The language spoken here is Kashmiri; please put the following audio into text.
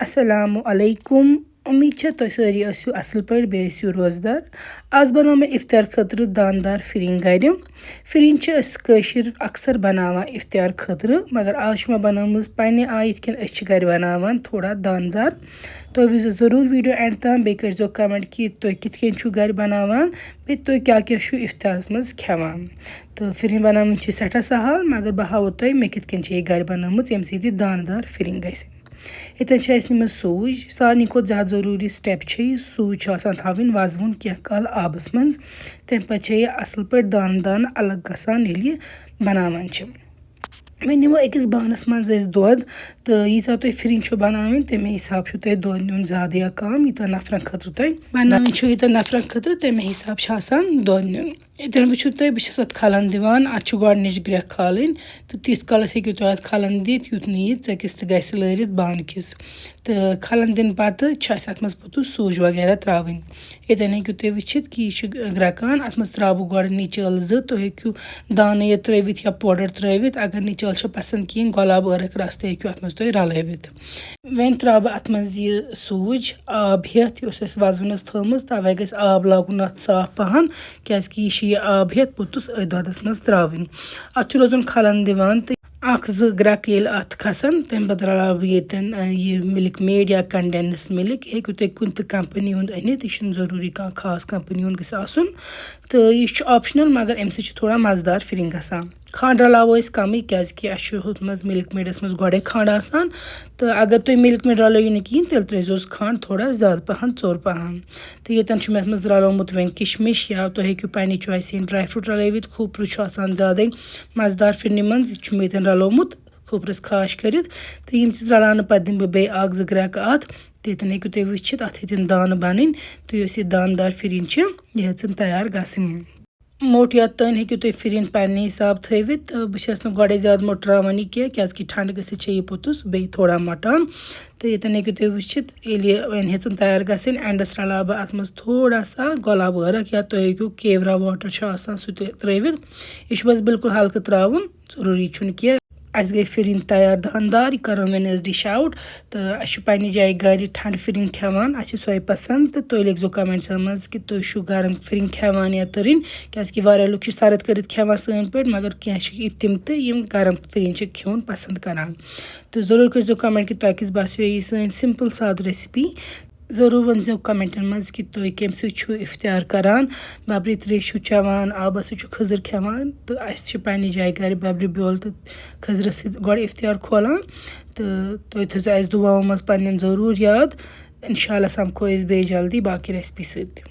Assalamu alaikum. उम्मीद छे तुम सारी आसो असल पे बे आसो रोजदार आज बनो मैं इफ्तार खतर दानदार फिरिंग गर फिरिंग कशिर अक्सर बनावा इफ्तार खतर मगर आज मैं बनाम पन्ने आय यिथ गर बनावान थोड़ा दानदार तो वो जरूर वीडियो एंड तम बे कर कमेंट कि तुम किथ गर बनावान बे तुम क्या इफ्तारस मज खेवान तो फिरिंग बनाम सठा सहल मगर बह हावो तुम मे किथ गर बनाम यम सत दानदार फिरिंग गई इतन निम सूज सारे खुद ज्यादा जरूरी स्टेप सूज थवन वजवन क्या कल आबस मज तम पे असल पे दान दान अलग गसान बनावान वे निमो अकिस बानस मज दोद तो यीजा तुम फिरिंग बनावन तमे हिसाब तुम दोद नुन ज्यादा या कम यूत नफरन खतर तुम बनावन यूत नफरन खतर तमे हिसाब दोद नुन इतन वो तुम बहुत खलन दिवान अत गोडनिच ग्रेख खालन तो तीस कलस हेकु तुम अत खलन दित यूत नी चकिस तो गस लरित बान किस तो खलन दिन पत अत मज पतु सूज वगैरह त्रावन इतन हेकु तुम वचित कि यह ग्रेकान अत मज त्राबु गोड निचल तो हेकु दाने त्रवित या पाउडर त्रवित अगर निचल पसंद कहें गुलाब अर्क रस तो हेकु अत मज तुम रलवित वन त्राव अत मज यह सूज आब हेत वजवनस थमज तवे गस आब लागुन अत साफ पहन क्या यह आब हेत पोतुस दोदस मज त्रावन अत रोजन खलन दिवान तो ग्रक ये अत खसान तम पत रलाव यह मिल्क मेड या कंडेंस मिल्क हेकु तुम कुन कंपनी हुंद अनित यह जरूरी कह खास कंपनी हुंद गस आसुन तो यह ऑप्शनल मगर अम थोड़ा मजदार फिरिंग गसान खंड रलावो कम क्या हुत मज मिल्क मेडस मज गोडे खंड आसान तो अगर तुम मिल्क मेड रलो ना कहें तेल त्रोस खंड थोड़ा ज्यादा पहन चोर पहन तो ये मे मज रलोमुत वन किशमिश या तुम हेकु पन्ने चॉइस ड्राई फ्रूट रलवित खोपरू ज्यादा मजदार फिरने मज मे रलोमुत खोपरस खाश कर तो यम चीज रलान पे दिन बे जो ग्रेक अत तेतन हेकु तुम वचित अत हेतन दान बन तो यह दानदार फिरिंग यह तैयार गसन मोट या तन हेकु तुम फिरिंग पन्ने हिसाब थवित बहुत गोडे ज्यादा मोट त्रावान क्या ठंड गसित यह पोतुस बे थोड़ा मोटान तो ये हेकु तुम वचित वन हेचन तैयार गसन एंडस रला बह अत मज थोड़ा सा गुलाब अर्क या तुम हेकु केवरा वाटर सह त्रवित यह बस बिल्कुल हल्का त्रावन जरूरी कह अस गई फिरिंग तैयार दानदार यह करो वन डिश आउट तो अस पे जाए गर ठंड फिरिंग खेवान अस सो पसंद तो तुम लिखो कमेंट्स मज कि तुम गर्म फिरिंग खेवान या तरिन क्या लुक सरद कर खेवान सन पे मगर क्या तम तो यम गर्म फिरिंग खेन पसंद करान तो जरूर कर कमेंट कि तुम किस बासो यह सन सिंपल साद रेसिपी जरूर वन कमेंटन मज कि तुम कम सो इफ्तार करान बब्र त्रेश चवान आब सो खजर खेवान तो अस पे जाए गर बब्र ब्योल तो खजर सो इफ्तार खोलान तो तुम थो दुआओं मज पन्न जरूर याद इंशाल्लाह समको बे जल्दी बाकी रेसिपी सत।